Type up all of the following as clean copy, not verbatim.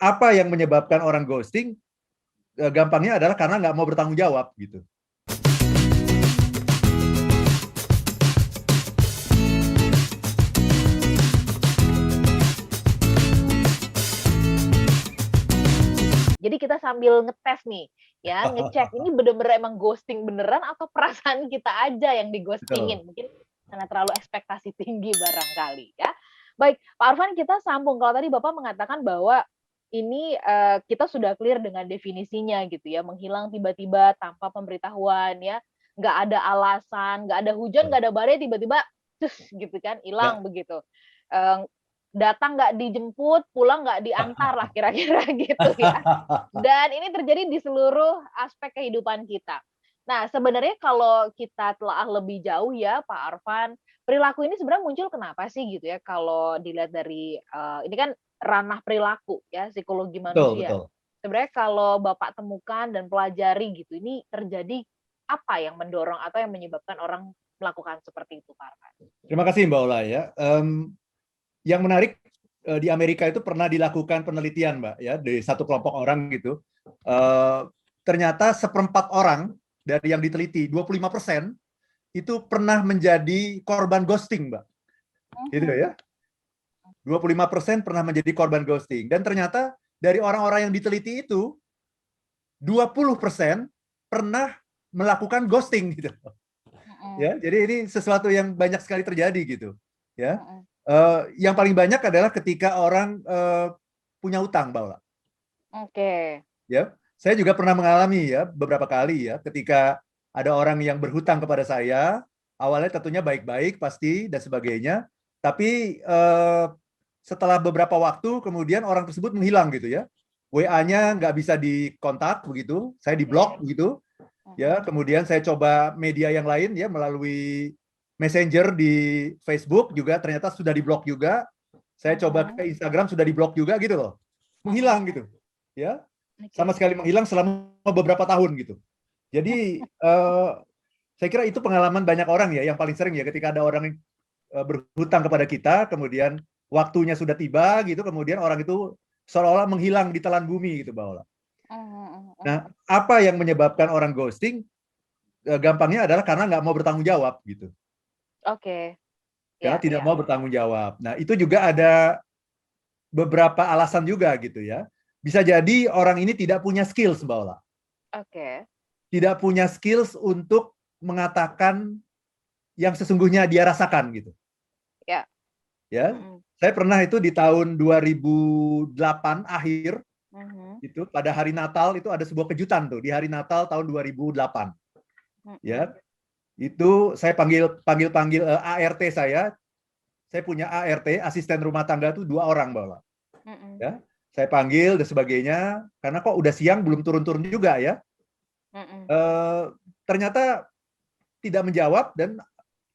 Apa yang menyebabkan orang ghosting? Gampangnya adalah karena nggak mau bertanggung jawab gitu. Jadi kita sambil ngetes nih, ya, ngecek ini bener-bener emang ghosting beneran atau perasaan kita aja yang Betul. di-ghostingin. Mungkin karena terlalu ekspektasi tinggi barangkali ya. Baik, Pak Arfan kita sambung. Kalau tadi Bapak mengatakan bahwa ini, kita sudah clear dengan definisinya gitu ya, menghilang tiba-tiba tanpa pemberitahuan ya, nggak ada alasan, nggak ada hujan, nggak ada badai, tiba-tiba cus gitu kan, Ya. hilang begitu. Eee, Datang nggak dijemput, pulang nggak diantar lah kira-kira gitu ya. Dan ini terjadi di seluruh aspek kehidupan kita. Nah, sebenarnya kalau kita telaah lebih jauh ya, Pak Arfan, perilaku ini sebenarnya muncul kenapa sih gitu ya, kalau dilihat dari, ini kan ranah perilaku ya, psikologi Betul, manusia. betul. Sebenarnya kalau Bapak temukan dan pelajari gitu, ini terjadi apa yang mendorong atau yang menyebabkan orang melakukan seperti itu, Pak Arfan? Terima kasih Mbak Ola ya. Yang menarik di Amerika itu pernah dilakukan penelitian Mbak ya di satu kelompok orang gitu. Eh, Ternyata seperempat orang dari yang diteliti 25% itu pernah menjadi korban ghosting Mbak. Gitu Mhm. ya. 25% pernah menjadi korban ghosting dan ternyata dari orang-orang yang diteliti itu 20% pernah melakukan ghosting gitu. Mhm. Ya, jadi ini sesuatu yang banyak sekali terjadi gitu. Ya. Mhm. Yang paling banyak adalah ketika orang punya utang, Mbak Ola. Oke. Ya, saya juga pernah mengalami ya beberapa kali ya ketika ada orang yang berhutang kepada saya, awalnya tentunya baik-baik pasti dan sebagainya, tapi setelah beberapa waktu kemudian orang tersebut menghilang gitu ya. WA-nya nggak bisa dikontak begitu, saya diblok Oke. begitu. Ya, Mhm. kemudian saya coba media yang lain ya melalui Messenger di Facebook juga ternyata sudah diblok juga. Saya coba Mhm. ke Instagram sudah diblok juga gitu loh. Mhm. Menghilang gitu. Ya, sama Oke. sekali menghilang selama beberapa tahun gitu. Jadi saya kira itu pengalaman banyak orang ya, yang paling sering ya ketika ada orang yang berhutang kepada kita, kemudian waktunya sudah tiba gitu, kemudian orang itu seolah-olah menghilang di telan bumi gitu, Mbak Ola. Mhm. Nah, Mhm. apa yang menyebabkan orang ghosting? Gampangnya adalah karena nggak mau bertanggung jawab gitu. Oke. Karena Ya, tidak ya. mau bertanggung jawab. Nah, itu juga ada beberapa alasan juga gitu ya. Bisa jadi orang ini tidak punya skills, Mbak Ola. Oke. Tidak punya skills untuk mengatakan yang sesungguhnya dia rasakan gitu. Ya. Ya, Mhm. saya pernah itu di tahun 2008 akhir Mhm. itu pada hari Natal itu ada sebuah kejutan tuh di hari Natal tahun 2008. Mhm. Ya, itu saya panggil ART saya punya ART asisten rumah tangga tuh 2 orang Mbak. Mhm. Ya, saya panggil dan sebagainya karena kok udah siang belum turun-turun juga ya. Mhm. Eh, Ternyata tidak menjawab dan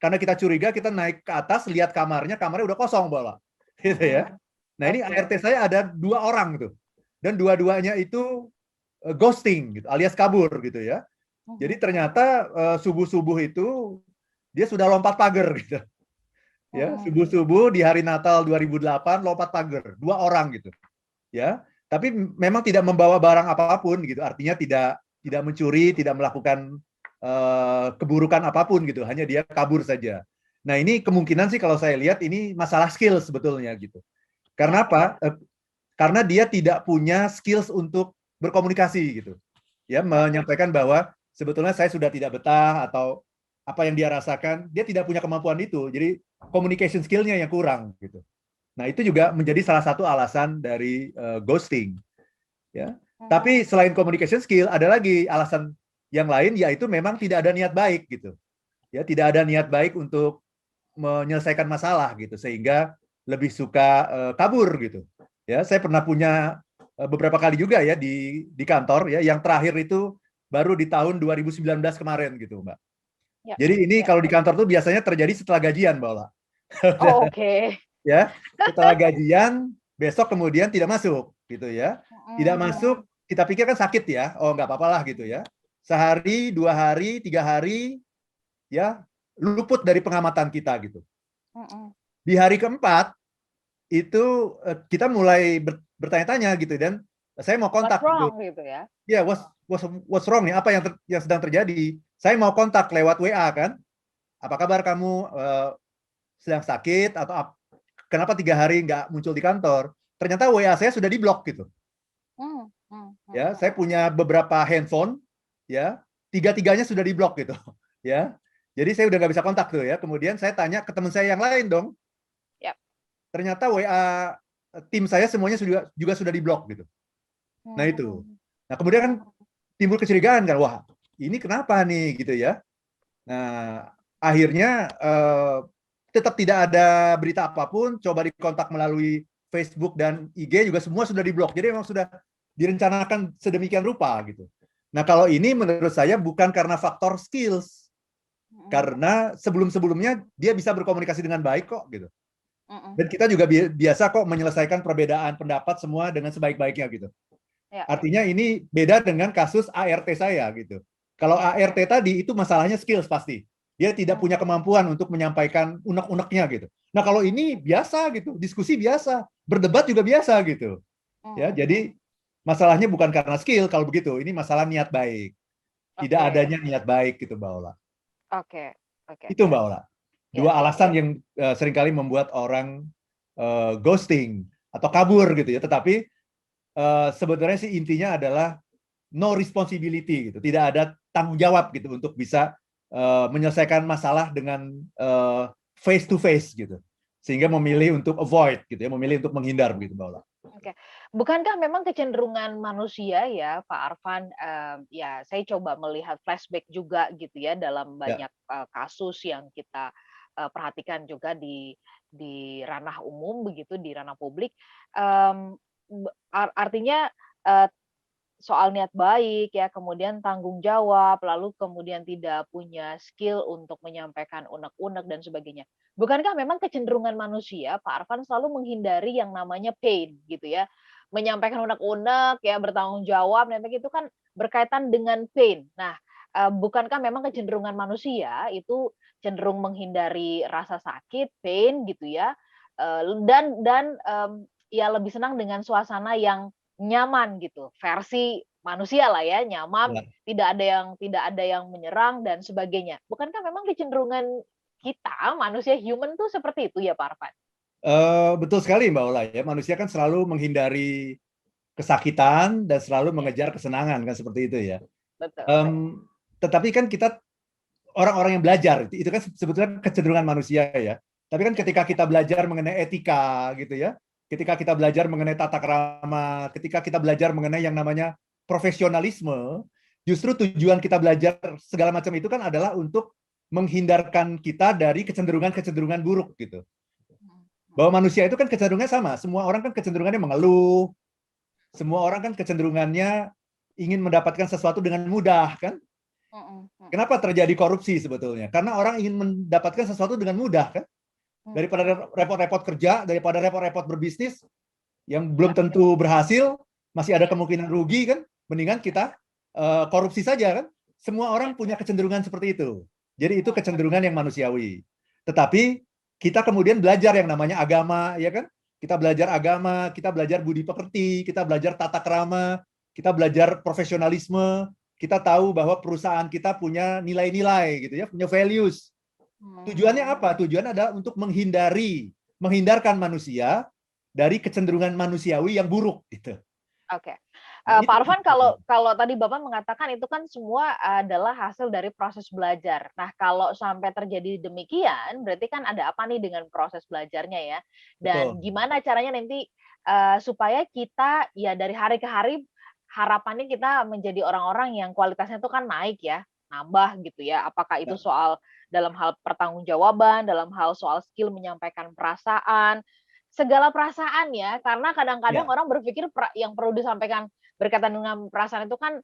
karena kita curiga kita naik ke atas lihat kamarnya udah kosong Mbak. Gitu ya. Mhm. Nah ini Oke. ART saya ada 2 orang tuh dan dua-duanya itu ghosting gitu alias kabur gitu ya. Jadi Mhm. ternyata subuh-subuh itu dia sudah lompat pagar gitu. Ya, Mhm. subuh-subuh di hari Natal 2008 lompat pagar, 2 orang gitu. Ya, tapi memang tidak membawa barang apapun gitu. Artinya tidak mencuri, tidak melakukan keburukan apapun gitu. Hanya dia kabur saja. Nah, ini kemungkinan sih kalau saya lihat ini masalah skill sebetulnya gitu. Ya, Karena apa? Karena dia tidak punya skills untuk berkomunikasi gitu. Ya, ya. menyampaikan bahwa sebetulnya saya sudah tidak betah atau apa yang dia rasakan, dia tidak punya kemampuan itu. Jadi communication skill-nya yang kurang gitu. Nah, itu juga menjadi salah satu alasan dari ghosting, ya. Mhm. Tapi selain communication skill, ada lagi alasan yang lain yaitu memang tidak ada niat baik gitu. Ya, tidak ada niat baik untuk menyelesaikan masalah gitu sehingga lebih suka kabur gitu. Ya, saya pernah punya beberapa kali juga ya di kantor ya, yang terakhir itu baru di tahun 2019 kemarin gitu, Mbak. Ya, Jadi ini ya. kalau di kantor tuh biasanya terjadi setelah gajian, Mbak Ola. Oh, oke. Ya, setelah gajian besok kemudian tidak masuk gitu ya. Tidak Mhm. masuk, kita pikir kan sakit ya. Oh, nggak apa-apa lah gitu ya. Sehari, 2 hari, 3 hari ya luput dari pengamatan kita gitu. Mhm. Di hari keempat itu kita mulai bertanya-tanya gitu, dan saya mau What's kontak gitu. wrong gitu ya? Ya, what's wrong nih? Apa yang sedang terjadi? Saya mau kontak lewat WA kan. Apa kabar kamu? Sedang sakit atau kenapa 3 hari nggak muncul di kantor? Ternyata WA saya sudah diblok gitu. Ya, saya punya beberapa handphone, ya, tiga-tiganya sudah diblok gitu, ya. Jadi saya udah nggak bisa kontak tuh ya. Kemudian saya tanya ke teman saya yang lain dong. Yap. Ternyata WA tim saya semuanya juga sudah diblok gitu. Nah itu. Nah kemudian kan timbul kecurigaan kan, wah ini kenapa nih gitu ya. Nah akhirnya tetap tidak ada berita apapun, coba dikontak melalui Facebook dan IG juga semua sudah diblok. Jadi memang sudah direncanakan sedemikian rupa gitu. Nah kalau ini menurut saya bukan karena faktor skills, karena sebelum-sebelumnya dia bisa berkomunikasi dengan baik kok gitu. Dan kita juga biasa kok menyelesaikan perbedaan pendapat semua dengan sebaik-baiknya gitu. Ya. Artinya ini beda dengan kasus ART saya gitu. Kalau ART tadi itu masalahnya skills pasti. Dia tidak punya kemampuan untuk menyampaikan unek-uneknya gitu. Nah kalau ini biasa gitu, diskusi biasa, berdebat juga biasa gitu. Ya, jadi masalahnya bukan karena skill kalau begitu, ini masalah niat baik. Tidak adanya niat baik gitu Mbak Ola. Oke, oke. Itu Mbak Ola. Ya. Dua alasan yang seringkali membuat orang ghosting atau kabur gitu ya. Tetapi sebenarnya sih intinya adalah no responsibility gitu. Tidak ada tanggung jawab gitu untuk bisa menyelesaikan masalah dengan face to face gitu. Sehingga memilih untuk avoid gitu ya, memilih untuk menghindar begitu Mbak Ola. Oke. Bukankah memang kecenderungan manusia ya, Pak Arfan, ya saya coba melihat flashback juga gitu ya dalam Ya, banyak kasus yang kita perhatikan juga di ranah umum begitu, di ranah publik. Mmm, artinya eh, soal niat baik ya, kemudian tanggung jawab, lalu kemudian tidak punya skill untuk menyampaikan unek-unek dan sebagainya. Bukankah memang kecenderungan manusia, Pak Arfan, selalu menghindari yang namanya pain gitu ya. Menyampaikan unek-unek ya, bertanggung jawab dan begitu kan berkaitan dengan pain. Nah, bukankah memang kecenderungan manusia itu cenderung menghindari rasa sakit, pain gitu ya. Ya lebih senang dengan suasana yang nyaman gitu, versi manusia lah ya, nyaman, ya. tidak ada yang menyerang dan sebagainya. Bukankah memang kecenderungan kita, manusia human tuh seperti itu ya Pak Arfan? Betul sekali Mbak Ola ya. Manusia kan selalu menghindari kesakitan dan selalu Ya, mengejar kesenangan kan seperti itu ya. betul. Em, tetapi kan kita orang-orang yang belajar itu kan sebetulnya kecenderungan manusia ya. Tapi kan Ya, ketika kita belajar mengenai etika gitu ya, ketika kita belajar mengenai tata krama, ketika kita belajar mengenai yang namanya profesionalisme, justru tujuan kita belajar segala macam itu kan adalah untuk menghindarkan kita dari kecenderungan-kecenderungan buruk gitu. Bahwa manusia itu kan kecenderungannya sama, semua orang kan kecenderungannya mengeluh, semua orang kan kecenderungannya ingin mendapatkan sesuatu dengan mudah kan. Kenapa terjadi korupsi sebetulnya? Karena orang ingin mendapatkan sesuatu dengan mudah kan. Daripada repot-repot kerja, daripada repot-repot berbisnis yang belum Ya, tentu berhasil, masih ada kemungkinan rugi kan. Mendingan kita korupsi saja kan. Semua orang punya kecenderungan seperti itu. Jadi itu kecenderungan yang manusiawi. Tetapi kita kemudian belajar yang namanya agama, ya kan? Kita belajar agama, kita belajar budi pekerti, kita belajar tata krama, kita belajar profesionalisme, kita tahu bahwa perusahaan kita punya nilai-nilai gitu ya, punya values. Tujuannya apa? Tujuannya adalah untuk menghindarkan manusia dari kecenderungan manusiawi yang buruk gitu. oke. Nah, Pak itu. Arfan, kalau tadi Bapak mengatakan itu kan semua adalah hasil dari proses belajar. Nah, kalau sampai terjadi demikian, berarti kan ada apa nih dengan proses belajarnya ya? Dan Betul. gimana caranya nanti supaya kita ya dari hari ke hari harapannya kita menjadi orang-orang yang kualitasnya itu kan naik ya, nambah gitu ya. Apakah itu Ya, soal dalam hal pertanggungjawaban, dalam hal soal skill menyampaikan perasaan, segala perasaan ya, karena kadang-kadang ya, orang berpikir yang perlu disampaikan berkaitan dengan perasaan itu kan,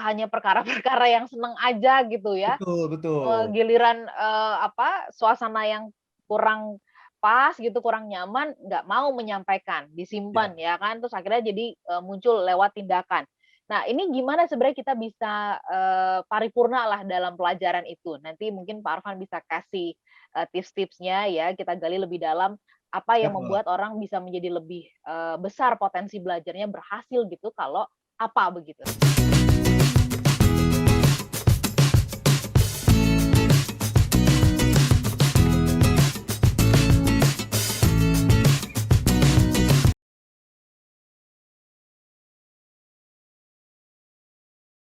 hanya perkara-perkara yang seneng aja gitu ya, betul, betul. giliran, suasana yang kurang pas gitu, kurang nyaman, nggak mau menyampaikan, disimpan Ya. ya kan, terus akhirnya jadi, muncul lewat tindakan. Nah, ini gimana sebenarnya kita bisa, paripurna lah dalam pelajaran itu? Nanti mungkin Pak Arfan bisa kasih, tips-tipsnya ya, kita gali lebih dalam, Apa yang Betul. membuat orang bisa menjadi lebih besar potensi belajarnya, berhasil gitu kalau apa begitu?